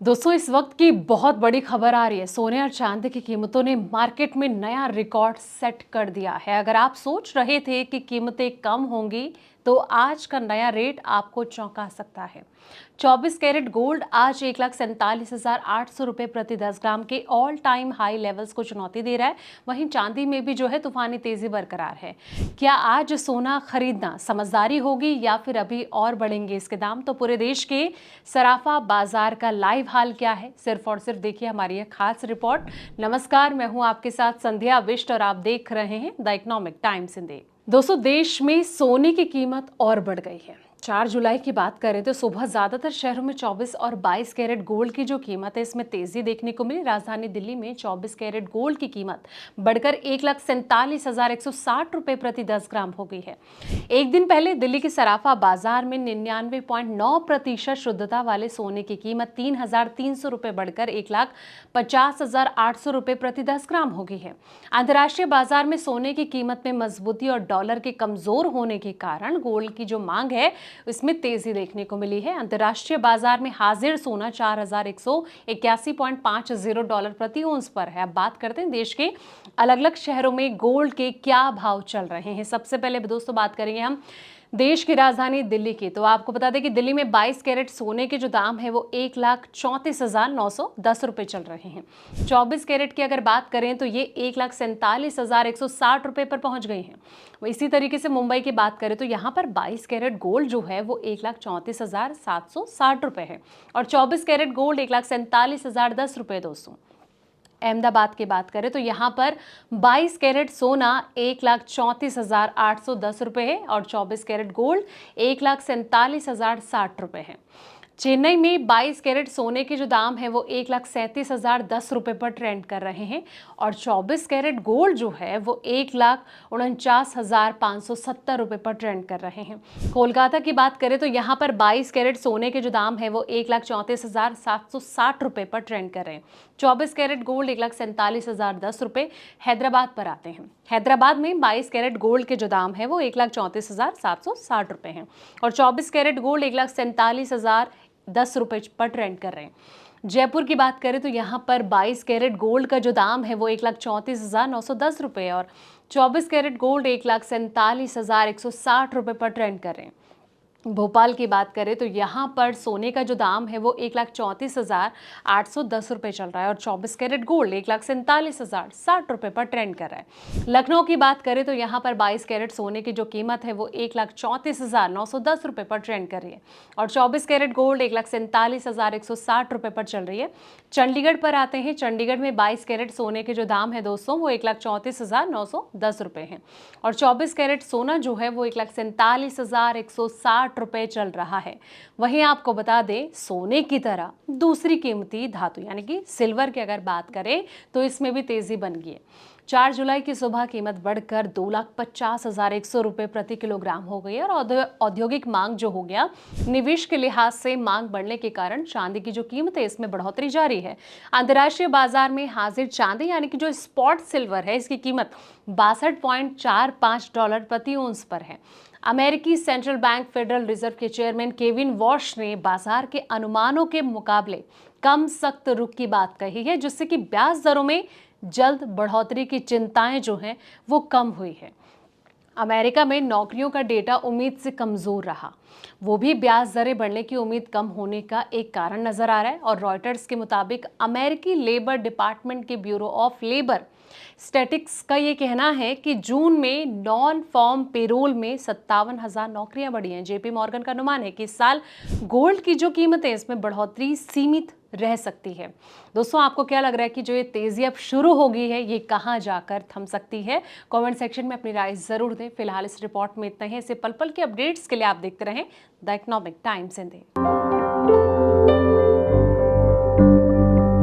दोस्तों इस वक्त की बहुत बड़ी खबर आ रही है। सोने और चांदी की कीमतों ने मार्केट में नया रिकॉर्ड सेट कर दिया है। अगर आप सोच रहे थे कि कीमतें कम होंगी तो आज का नया रेट आपको चौंका सकता है। 24 कैरेट गोल्ड आज 1,47,800 रुपए प्रति 10 ग्राम के ऑल टाइम हाई लेवल्स को चुनौती दे रहा है। वहीं चांदी में भी जो है तूफानी तेजी बरकरार है। क्या आज सोना खरीदना समझदारी होगी या फिर अभी और बढ़ेंगे इसके दाम? तो पूरे देश के सराफा बाजार का लाइव हाल क्या है, सिर्फ और सिर्फ देखिए हमारी यह खास रिपोर्ट। नमस्कार, मैं हूं आपके साथ संध्या विष्ट और आप देख रहे हैं द इकोनॉमिक टाइम्स हिंदी। दोस्तों देश में सोने की कीमत और बढ़ गई है। 4 जुलाई की बात करें तो सुबह ज्यादातर शहरों में 24 और 22 कैरेट गोल्ड की जो कीमत है इसमें तेजी देखने को मिली। राजधानी दिल्ली में 24 कैरेट गोल्ड की कीमत बढ़कर 1,47,160 रुपए प्रति 10 ग्राम हो गई है। एक दिन पहले दिल्ली के सराफा बाजार में 99.9% शुद्धता वाले सोने की कीमत 3,300 रुपए बढ़कर 1,50,800 रुपए प्रति 10 ग्राम हो गई है। अंतर्राष्ट्रीय बाजार में सोने की कीमत में मजबूती और डॉलर के कमजोर होने के कारण गोल्ड की जो मांग है इसमें तेजी देखने को मिली है। अंतर्राष्ट्रीय बाजार में हाजिर सोना 4,181.50 डॉलर प्रति औंस पर है। अब बात करते हैं देश के अलग अलग शहरों में गोल्ड के क्या भाव चल रहे हैं। सबसे पहले दोस्तों बात करेंगे हम देश की राजधानी दिल्ली की। तो आपको बता दें कि दिल्ली में 22 कैरेट सोने के जो दाम है वो 1,34,910 रुपए चल रहे हैं। 24 कैरेट की अगर बात करें तो ये 1,47,160 रुपए पर पहुंच गई हैं। इसी तरीके से मुंबई की बात करें तो यहाँ पर 22 कैरेट गोल्ड जो है वो 1,34,760 रुपए है और 24 कैरेट गोल्ड 1,47,010 रुपए। दोस्तों अहमदाबाद की बात करें तो यहाँ पर 22 कैरेट सोना 1,34,810 रुपए है और 24 कैरेट गोल्ड 1,47,060 रुपए है। चेन्नई में 22 कैरेट सोने के जो दाम है वो 1,37,010 रुपए पर ट्रेंड कर रहे हैं और 24 कैरेट गोल्ड जो है वो 1,49,570 रुपए पर ट्रेंड कर रहे हैं। कोलकाता की बात करें तो यहाँ पर 22 कैरेट सोने के जो दाम है वो 1,34,760 रुपए पर ट्रेंड कर रहे हैं। 24 कैरेट गोल्ड 1,47,010 रुपए। हैदराबाद पर आते हैं। हैदराबाद में 22 कैरेट गोल्ड के जो दाम है वो 1,34,760 रुपए हैं और 24 कैरेट गोल्ड 1,47,010 रुपए पर ट्रेंड कर रहे हैं। जयपुर की बात करें तो यहाँ पर 22 कैरेट गोल्ड का जो दाम है वो 1,34,910 रुपए और 24 कैरेट गोल्ड 1,47,160 रुपए पर ट्रेंड कर रहे हैं। भोपाल की बात करें तो यहाँ पर सोने का जो दाम है वो 1,34,810 रुपए चल रहा है और 24 कैरेट गोल्ड 1,47,060 रुपए पर ट्रेंड कर रहा है। लखनऊ की बात करें तो यहाँ पर 22 कैरेट सोने की जो कीमत है वो 1,34,910 रुपए पर ट्रेंड कर रही है और 24 कैरेट गोल्ड 1,47,160 रुपए पर चल रही है। चंडीगढ़ पर आते हैं। चंडीगढ़ में 22 कैरेट सोने के जो दाम है दोस्तों वो 1,34,910 रुपए हैं और 24 कैरेट सोना जो है वो 1,47,160 रुपए चल रहा है। वहीं आपको बता दें सोने की तरह दूसरी कीमती धातु यानी कि सिल्वर की अगर बात करें तो इसमें भी तेजी बन गई है। 4 जुलाई की सुबह कीमत बढ़कर 2,50,100 रुपए प्रति किलोग्राम हो गई है और औद्योगिक मांग जो हो गया, निवेश के लिहाज से मांग बढ़ने के कारण चांदी की जो कीमत है इसमें बढ़ोतरी जारी है। अंतर्राष्ट्रीय बाजार में हाजिर चांदी यानी कि जो स्पॉट सिल्वर है इसकी कीमत 62.45 डॉलर प्रति औंस पर है। अमेरिकी सेंट्रल बैंक फेडरल रिजर्व के चेयरमैन केविन वॉश ने बाजार के अनुमानों के मुकाबले कम सख्त रुख की बात कही है, जिससे कि ब्याज दरों में जल्द बढ़ोतरी की चिंताएं जो हैं वो कम हुई है। अमेरिका में नौकरियों का डेटा उम्मीद से कमजोर रहा, वो भी ब्याज दरें बढ़ने की उम्मीद कम होने का एक कारण नजर आ रहा है और रॉयटर्स के मुताबिक अमेरिकी लेबर डिपार्टमेंट के ब्यूरो ऑफ लेबर स्टैटिस्टिक्स का ये कहना है कि जून में नॉन फॉर्म पेरोल में 57,000 नौकरियां बढ़ी हैं। जेपी मॉर्गन का अनुमान है कि इस साल गोल्ड की जो कीमत है इसमें बढ़ोतरी सीमित रह सकती है। दोस्तों आपको क्या लग रहा है कि जो ये तेजी अब शुरू हो गई है ये कहां जाकर थम सकती है? कमेंट सेक्शन में अपनी राय जरूर दें। फिलहाल इस रिपोर्ट में इतना ही। ऐसे पल पल के अपडेट्स के लिए आप देखते रहें द इकोनॉमिक टाइम्स हिंदी।